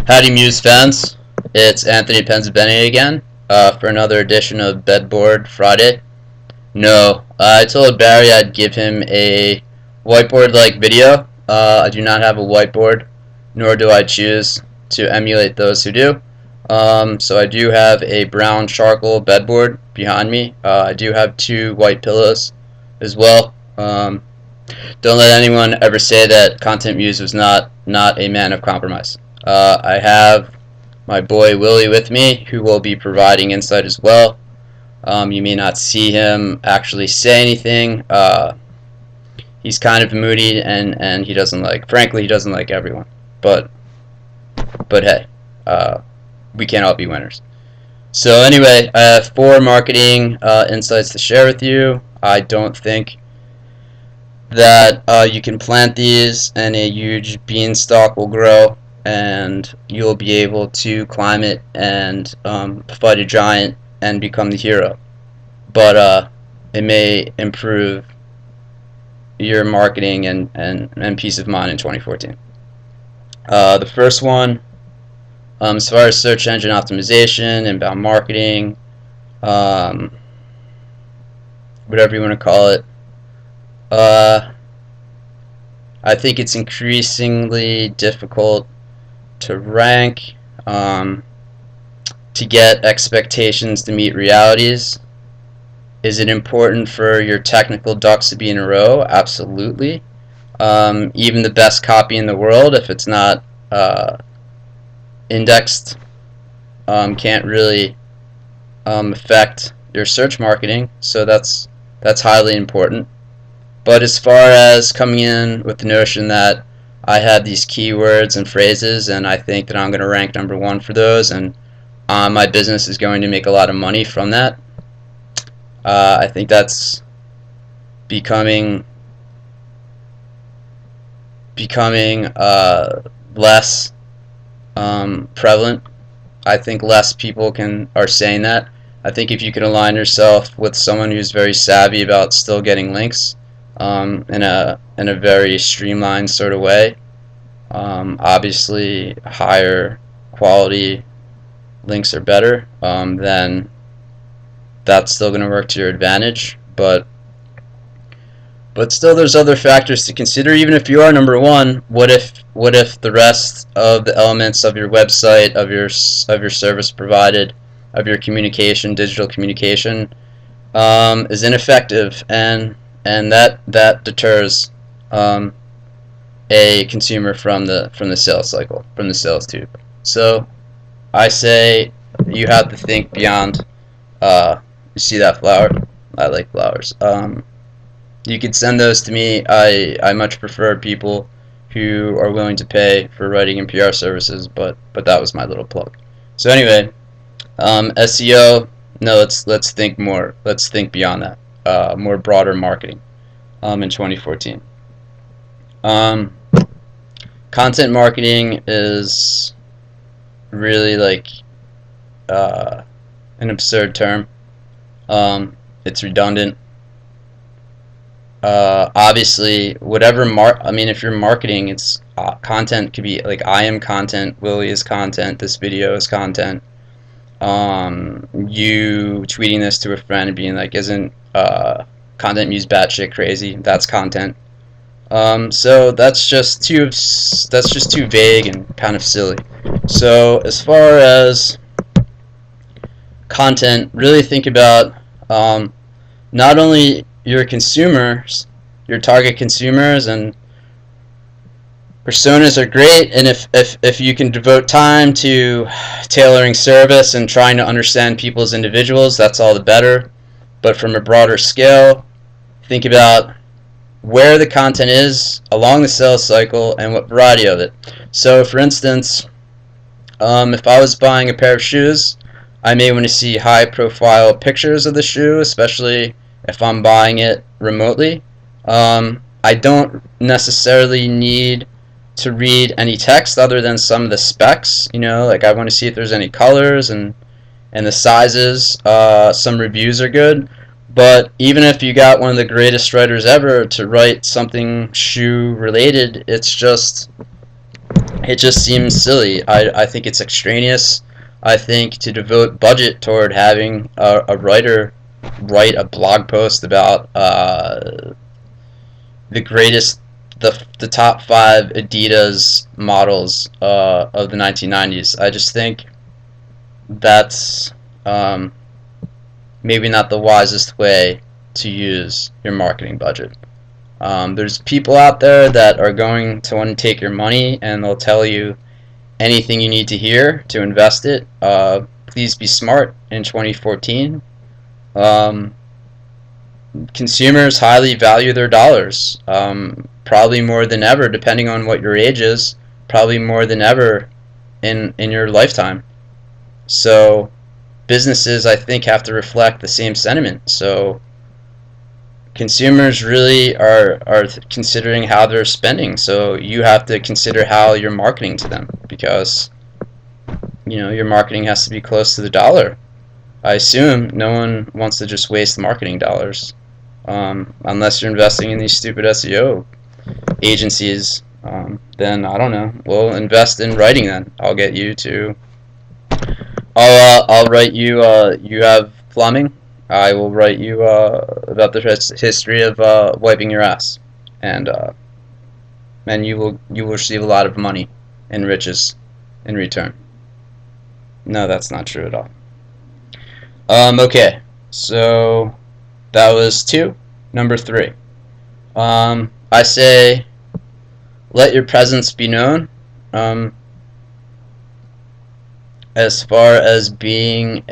Howdy Muse fans, it's Anthony Pensabene again for another edition of Bedboard Friday. No, I told Barry I'd give him a whiteboard-like video. I do not have a whiteboard, nor do I choose to emulate those who do. So I do have a brown charcoal bedboard behind me. I do have two white pillows as well. Don't let anyone ever say that Content Muse was not a man of compromise. I have my boy Willie with me, who will be providing insight as well. You may not see him actually say anything. He's kind of moody, and he doesn't like, frankly, he doesn't like everyone. But hey, we can't all be winners. So anyway, I have 4 marketing insights to share with you. I don't think that you can plant these and a huge beanstalk will grow and you'll be able to climb it and fight a giant and become the hero. But it may improve your marketing and peace of mind in 2014. The first one, as far as search engine optimization, inbound marketing, whatever you want to call it, I think it's increasingly difficult to rank, to get expectations to meet realities. Is it important for your technical ducks to be in a row? Absolutely. Even the best copy in the world, if it's not indexed, can't really affect your search marketing, so that's highly important. But as far as coming in with the notion that I have these keywords and phrases and I think that I'm going to rank number 1 for those and my business is going to make a lot of money from that, I think that's becoming less prevalent. I think less people are saying that. I think if you can align yourself with someone who's very savvy about still getting links in a very streamlined sort of way, obviously higher quality links are better, then that's still going to work to your advantage. But still, there's other factors to consider. Even if you are number 1, what if the rest of the elements of your website, of your service provided, of your communication, digital communication, is ineffective, and that deters a consumer from the sales cycle, from the sales tube. So I say you have to think beyond. You see that flower? I like flowers. You could send those to me. I much prefer people who are willing to pay for writing and PR services, but that was my little plug. So anyway, SEO. No, let's think more. Let's think beyond that. More broader marketing in 2014. Content marketing is really like an absurd term. It's redundant. Obviously, whatever if you're marketing, it's content could be like I am content, Willie is content, this video is content. You tweeting this to a friend and being like, "Isn't Content Muse batshit crazy?" That's content. So that's just too vague and kind of silly. So as far as content, really think about not only your consumers, your target consumers, and personas are great, and if you can devote time to tailoring service and trying to understand people as individuals, that's all the better. But from a broader scale, think about where the content is along the sales cycle and what variety of it. So for instance, if I was buying a pair of shoes, I may want to see high profile pictures of the shoe, especially if I'm buying it remotely. I don't necessarily need to read any text other than some of the specs. Like I want to see if there's any colors and the sizes. Some reviews are good. But even if you got one of the greatest writers ever to write something shoe related, it's just It just seems silly. I think it's extraneous. I think to devote budget toward having a writer write a blog post about the greatest, the top five Adidas models of the 1990s. I just think that's maybe not the wisest way to use your marketing budget. There's people out there that are going to want to take your money and they'll tell you anything you need to hear to invest it. Please be smart in 2014. Consumers highly value their dollars, probably more than ever, depending on what your age is, probably more than ever in your lifetime. So businesses, I think, have to reflect the same sentiment. So consumers really are considering how they're spending. So you have to consider how you're marketing to them, because your marketing has to be close to the dollar. I assume no one wants to just waste marketing dollars, unless you're investing in these stupid SEO agencies. Then I don't know. We'll invest in writing. Then I'll get you to. I'll write you. You have plumbing. I will write you about the history of wiping your ass, and you will receive a lot of money and riches in return. No, that's not true at all. Okay, so that was 2. Number 3. I say let your presence be known. As far as being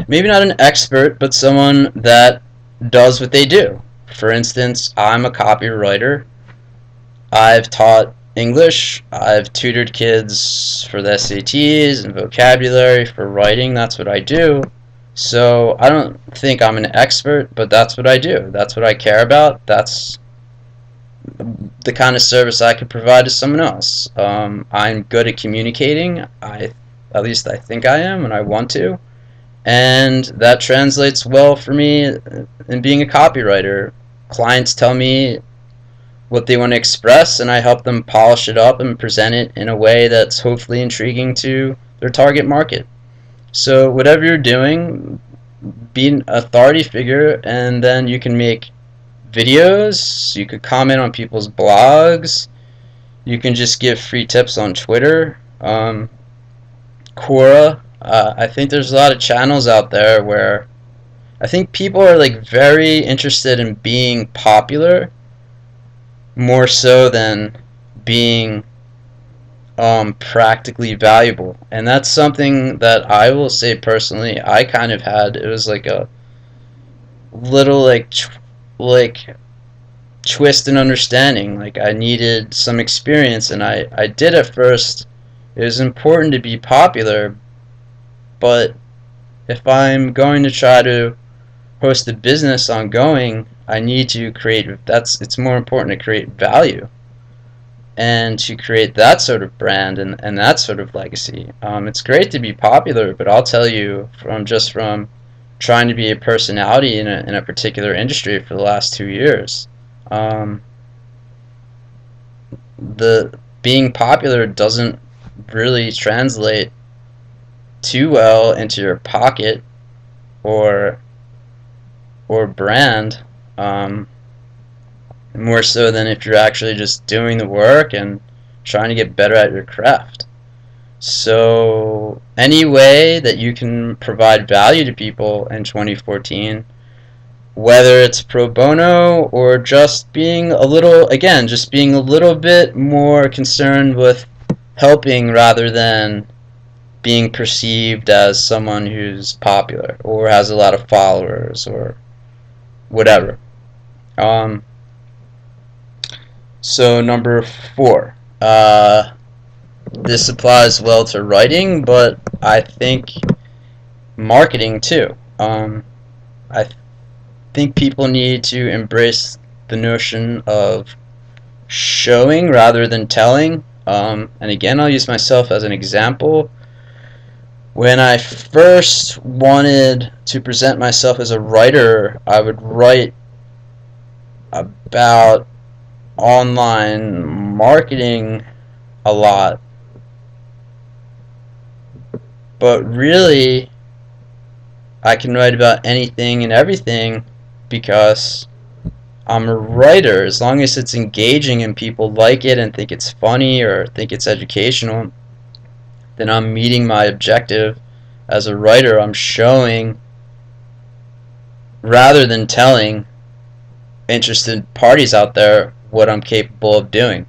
maybe not an expert, but someone that does what they do. For instance, I'm a copywriter. I've taught English. I've tutored kids for the SATs and vocabulary for writing. That's what I do. So I don't think I'm an expert, but that's what I do. That's what I care about. That's the kind of service I could provide to someone else. I'm good at communicating. At least I think I am, and I want to. And that translates well for me in being a copywriter. Clients tell me what they want to express, and I help them polish it up and present it in a way that's hopefully intriguing to their target market. So whatever you're doing, be an authority figure, and then you can make videos, you could comment on people's blogs, you can just give free tips on Twitter. Quora, I think there's a lot of channels out there where I think people are very interested in being popular more so than being practically valuable, and that's something that I will say personally I kind of had. It was like a little twist in understanding. I needed some experience, and I did at first. It was important to be popular, but if I'm going to try to host a business ongoing, I need to it's more important to create value and to create that sort of brand and that sort of legacy. It's great to be popular, but I'll tell you from trying to be a personality in a particular industry for the last 2 years, the being popular doesn't really translate too well into your pocket or brand, more so than if you're actually just doing the work and trying to get better at your craft. So any way that you can provide value to people in 2014, whether it's pro bono or just being a little bit more concerned with helping rather than being perceived as someone who's popular or has a lot of followers or whatever. So number 4, this applies well to writing, but I think marketing too. I think people need to embrace the notion of showing rather than telling. And again, I'll use myself as an example. When I first wanted to present myself as a writer, I would write about online marketing a lot, but really I can write about anything and everything because I'm a writer. As long as it's engaging and people like it and think it's funny or think it's educational, then I'm meeting my objective as a writer. I'm showing rather than telling interested parties out there what I'm capable of doing.